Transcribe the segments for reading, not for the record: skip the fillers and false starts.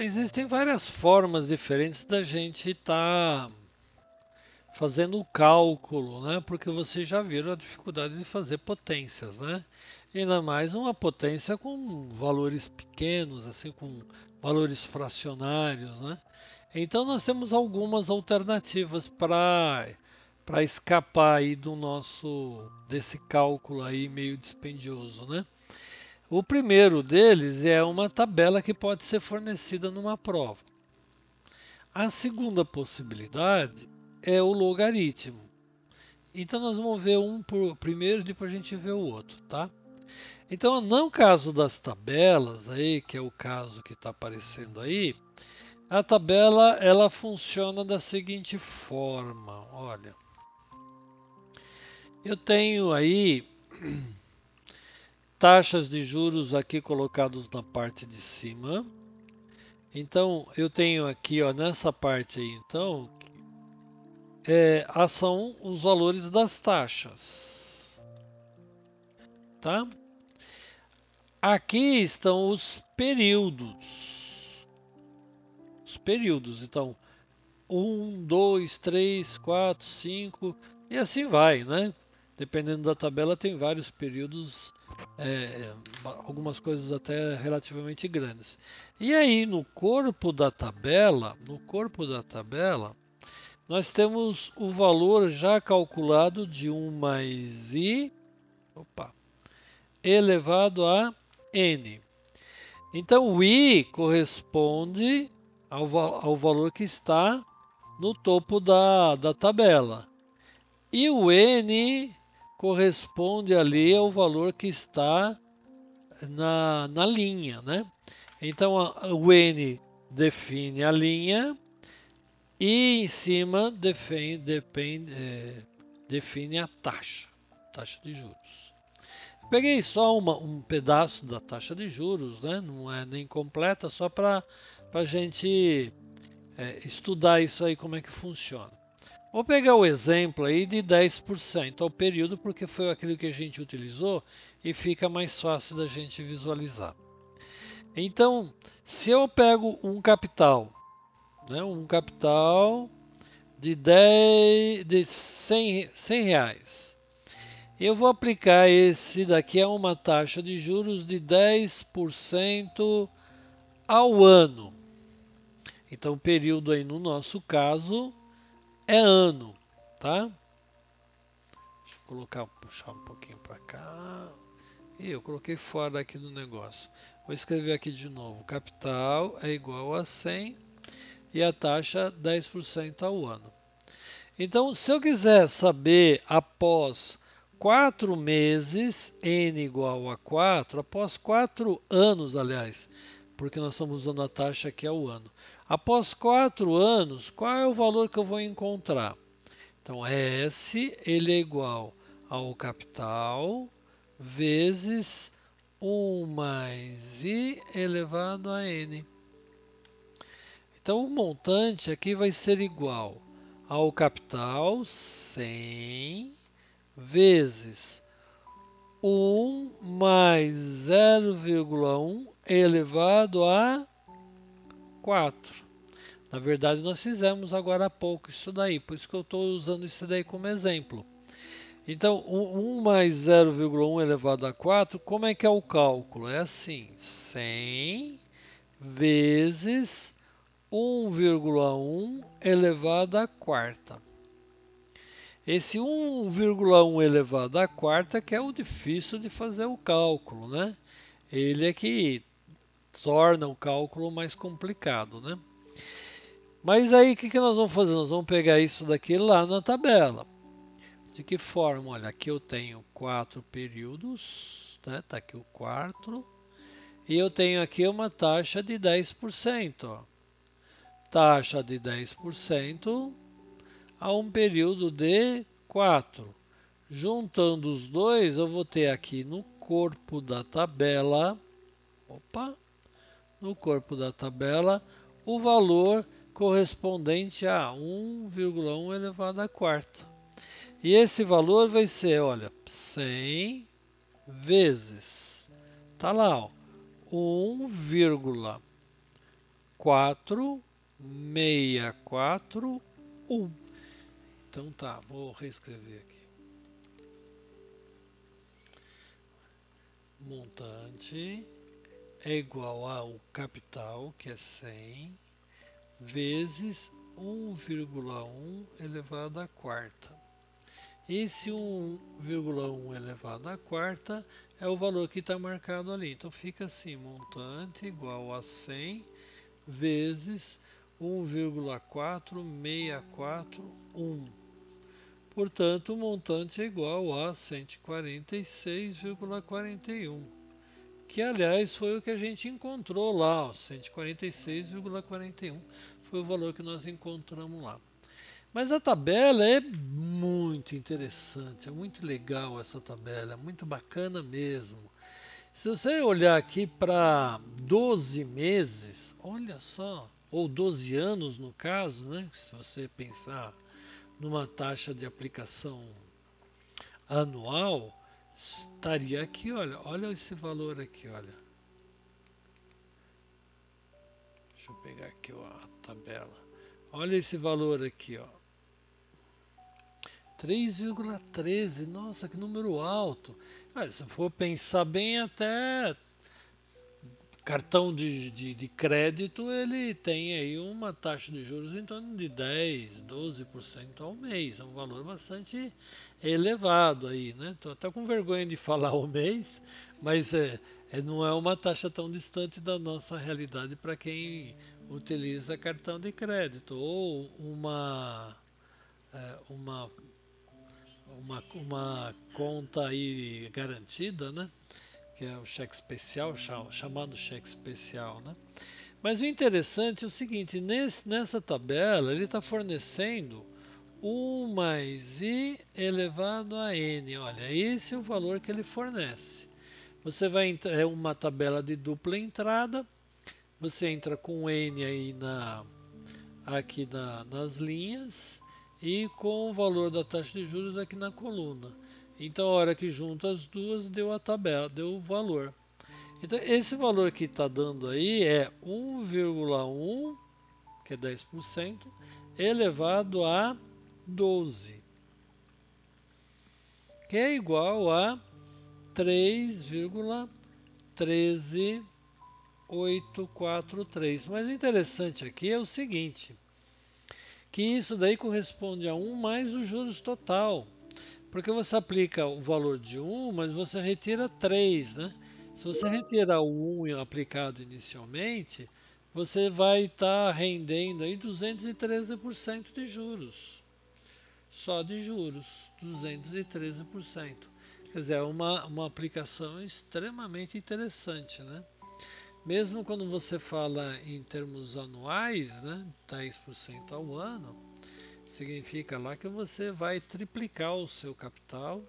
Existem várias formas diferentes da gente estar fazendo o cálculo, né? Porque vocês já viram a dificuldade de fazer potências, né? Ainda mais uma potência com valores pequenos, assim, com valores fracionários, né? Então nós temos algumas alternativas para escapar aí do nosso desse cálculo aí meio dispendioso, né? O primeiro deles é uma tabela que pode ser fornecida numa prova. A segunda possibilidade é o logaritmo. Então nós vamos ver um por primeiro, depois a gente vê o outro, tá? Então, no caso das tabelas aí, que é o caso que está aparecendo aí, a tabela ela funciona da seguinte forma. Olha, eu tenho aí taxas de juros aqui colocados na parte de cima. Então, eu tenho aqui, ó, nessa parte aí, então, são os valores das taxas, tá? Aqui estão os períodos. Os períodos, então, 2, 3, 4, 5 e assim vai, né? Dependendo da tabela, tem vários períodos, é, algumas coisas até relativamente grandes. E aí, no corpo da tabela, nós temos o valor já calculado de 1 mais i, opa, elevado a n. Então, o i corresponde ao valor que está no topo da tabela. E o n corresponde ali ao valor que está na linha, né? Então, o n define a linha e em cima define a taxa de juros. Peguei só um pedaço da taxa de juros, né? Não é nem completa, só para a gente estudar isso aí, como é que funciona. Vou pegar o exemplo aí de 10% ao período, porque foi aquilo que a gente utilizou e fica mais fácil da gente visualizar. Então, se eu pego um capital, né, um capital de 100 reais, eu vou aplicar esse daqui a uma taxa de juros de 10% ao ano. Então, o período aí no nosso caso é ano, tá? Deixa eu puxar um pouquinho para cá. E eu coloquei fora aqui do negócio. Vou escrever aqui de novo. Capital é igual a 100 e a taxa 10% ao ano. Então, se eu quiser saber após 4 meses, n igual a 4, após 4 anos, aliás, porque nós estamos usando a taxa que é o ano. Após 4 anos, qual é o valor que eu vou encontrar? Então, S ele é igual ao capital vezes 1 mais I elevado a N. Então, o montante aqui vai ser igual ao capital 100 vezes 1 mais 0,1 elevado a 4. Na verdade, nós fizemos agora há pouco isso daí, por isso que eu estou usando isso daí como exemplo. Então, 1 mais 0,1 elevado a 4, como é que é o cálculo? É assim, 100 vezes 1,1 elevado à quarta. Esse 1,1 elevado à quarta que é o difícil de fazer o cálculo, né? Ele é que torna o cálculo mais complicado, né? Mas aí o que nós vamos fazer? Nós vamos pegar isso daqui lá na tabela. De que forma? Olha, aqui eu tenho 4 períodos, né? Tá aqui o quarto. E eu tenho aqui uma taxa de 10%. Ó. Taxa de 10% a um período de 4. Juntando os dois, eu vou ter aqui no corpo da tabela, no corpo da tabela, o valor correspondente a 1,1 elevado à quarta. E esse valor vai ser, olha, 100 vezes, tá lá, ó, 1,1 4.641. Então tá, vou reescrever aqui. Montante é igual ao capital, que é 100, vezes 1,1 elevado à quarta. Esse 1,1 elevado à quarta é o valor que está marcado ali. Então fica assim, montante igual a 100 vezes 1,4641. Portanto, o montante é igual a 146,41. Que, aliás, foi o que a gente encontrou lá, 146,41 foi o valor que nós encontramos lá. Mas a tabela é muito interessante, é muito legal essa tabela, é muito bacana mesmo. Se você olhar aqui para 12 meses, olha só, ou 12 anos no caso, né? Se você pensar numa taxa de aplicação anual, estaria aqui, olha esse valor aqui, olha. Deixa eu pegar aqui a tabela. Olha esse valor aqui, ó. 3,13, nossa, que número alto. Se for pensar bem, até cartão de crédito ele tem aí uma taxa de juros em torno de 10, 12% ao mês. É um valor bastante elevado aí, né? Estou até com vergonha de falar o mês, mas não é uma taxa tão distante da nossa realidade para quem utiliza cartão de crédito ou é, uma uma conta aí garantida, né? Que é o cheque especial, chamado cheque especial, né? Mas o interessante é o seguinte, nessa tabela ele está fornecendo 1 mais i elevado a n. Olha, esse é o valor que ele fornece. Você vai é uma tabela de dupla entrada. Você entra com n aí aqui nas linhas e com o valor da taxa de juros aqui na coluna. Então, a hora que junta as duas, deu a tabela, deu o valor. Então, esse valor que está dando aí é 1,1, que é 10%, elevado a 12, que é igual a 3,13843. Mas o interessante aqui é o seguinte, que isso daí corresponde a 1 mais os juros total. Porque você aplica o valor de 1, mas você retira 3, né? Se você retirar o 1 aplicado inicialmente, você vai estar rendendo aí 213% de juros. Só de juros, 213%. Quer dizer, é uma aplicação extremamente interessante, né? Mesmo quando você fala em termos anuais, né, 10% ao ano, significa lá que você vai triplicar o seu capital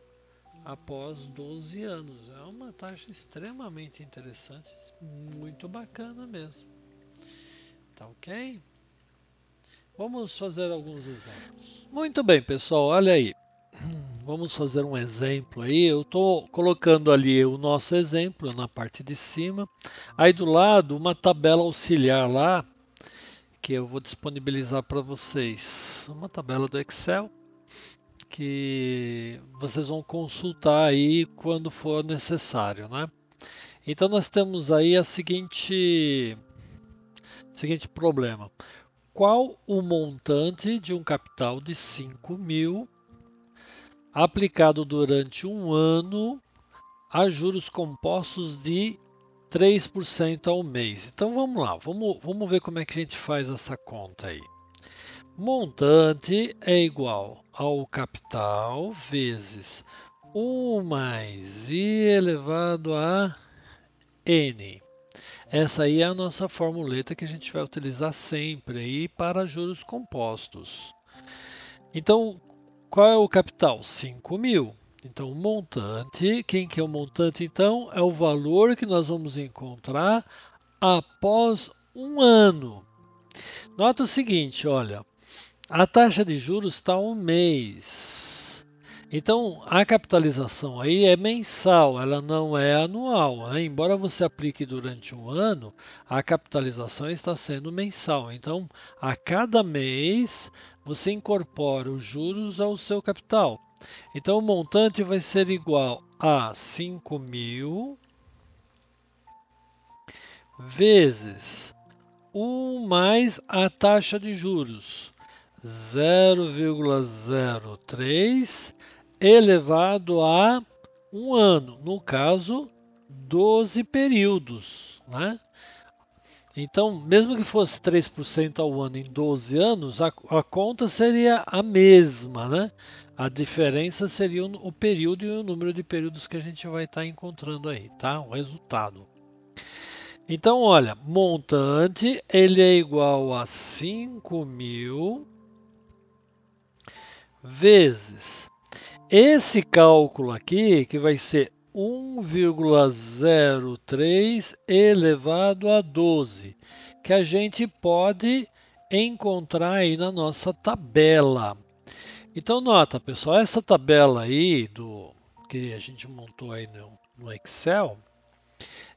após 12 anos. É uma taxa extremamente interessante, muito bacana mesmo. Tá ok? Vamos fazer alguns exemplos. Muito bem, pessoal, olha aí. Vamos fazer um exemplo aí. Eu estou colocando ali o nosso exemplo na parte de cima. Aí do lado, uma tabela auxiliar lá, que eu vou disponibilizar para vocês. Uma tabela do Excel que vocês vão consultar aí quando for necessário, né? Então nós temos aí seguinte problema. Qual o montante de um capital de 5.000 aplicado durante um ano a juros compostos de 3% ao mês? Então vamos lá, vamos ver como é que a gente faz essa conta aí. Montante é igual ao capital vezes 1 mais i elevado a n. Essa aí é a nossa formuleta que a gente vai utilizar sempre aí para juros compostos. Então, qual é o capital? 5.000. Então, o montante, quem que é o montante então? É o valor que nós vamos encontrar após um ano. Nota o seguinte, olha, a taxa de juros está um mês. Então, a capitalização aí é mensal, ela não é anual, né? Embora você aplique durante um ano, a capitalização está sendo mensal. Então, a cada mês, você incorpora os juros ao seu capital. Então, o montante vai ser igual a 5.000 vezes 1 mais a taxa de juros, 0,03 elevado a um ano, no caso, 12 períodos, né? Então, mesmo que fosse 3% ao ano em 12 anos, a conta seria a mesma, né? A diferença seria o período e o número de períodos que a gente vai estar encontrando aí, tá? O resultado. Então, olha, montante ele é igual a 5.000 vezes esse cálculo aqui, que vai ser 1,03 elevado a 12, que a gente pode encontrar aí na nossa tabela. Então, nota, pessoal, essa tabela aí que a gente montou aí no Excel,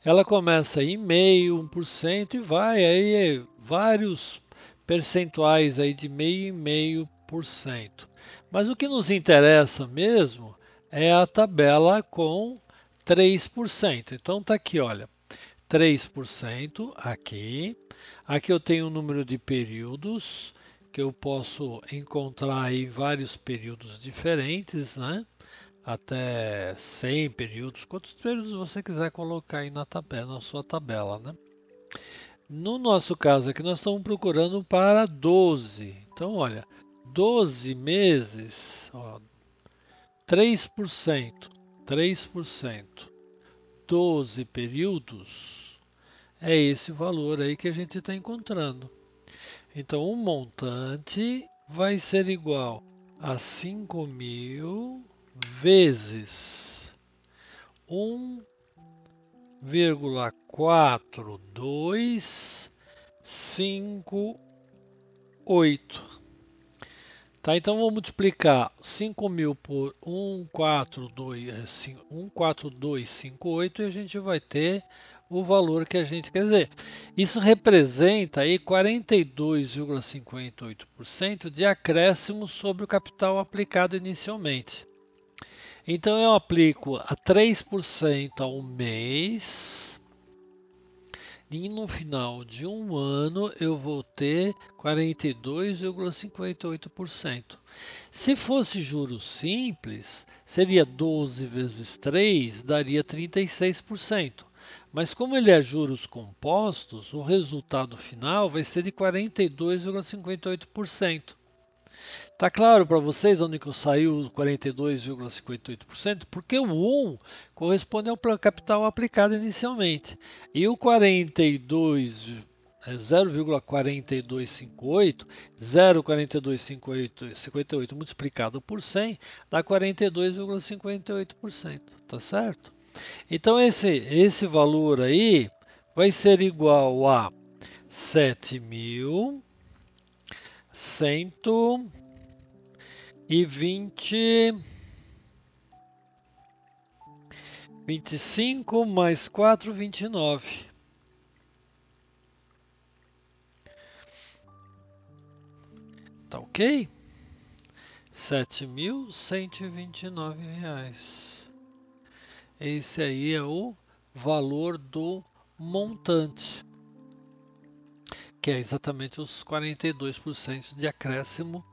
ela começa em meio, 1% e vai aí vários percentuais aí de meio e meio por cento. Mas o que nos interessa mesmo é a tabela com 3%. Então tá aqui, olha, 3% aqui. Aqui eu tenho o número de períodos que eu posso encontrar aí vários períodos diferentes, né? Até 100 períodos, quantos períodos você quiser colocar aí na tabela, na sua tabela, né? No nosso caso aqui, nós estamos procurando para 12. Então, olha, 12 meses, ó, 3%, 3%, 12 períodos, é esse valor aí que a gente está encontrando. Então, o montante vai ser igual a 5.000 vezes 1,4258. Tá, então vou multiplicar 5.000 por 14258 e a gente vai ter o valor que a gente quer dizer. Isso representa aí 42,58% de acréscimo sobre o capital aplicado inicialmente. Então eu aplico a 3% ao mês e no final de um ano eu vou ter 42,58%. Se fosse juros simples, seria 12 vezes 3, daria 36%. Mas como ele é juros compostos, o resultado final vai ser de 42,58%. Tá claro para vocês onde que saiu 42,58%? Porque o 1 corresponde ao capital aplicado inicialmente. E o 42, 0,4258, 0,4258 multiplicado por 100 dá 42,58%, tá certo? Então esse valor aí vai ser igual a 7.125 mais 4,29. Tá ok? R$ 7.129. Esse aí é o valor do montante, que é exatamente os 42% de acréscimo.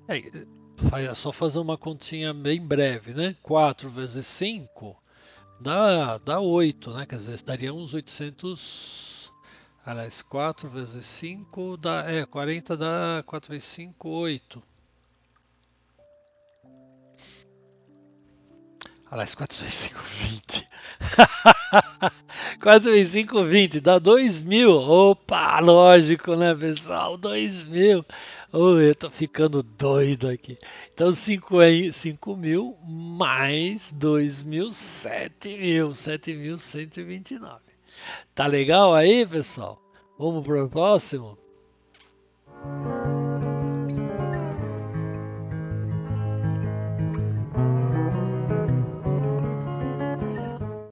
É só fazer uma continha bem breve, né? 4 vezes 5 dá 8, né? Quer dizer, daria uns 800. Aliás, 4 vezes 5 dá. 40 dá 4 vezes 5, 8. Aliás, 4 vezes 5, 20. 4 vezes 5, 20. Dá 2.000. Opa, lógico, né, pessoal? 2.000. Oh, eu tô ficando doido aqui. Então, 5.000 mais 2.000, 7.000. 7.129. Tá legal aí, pessoal? Vamos pro próximo?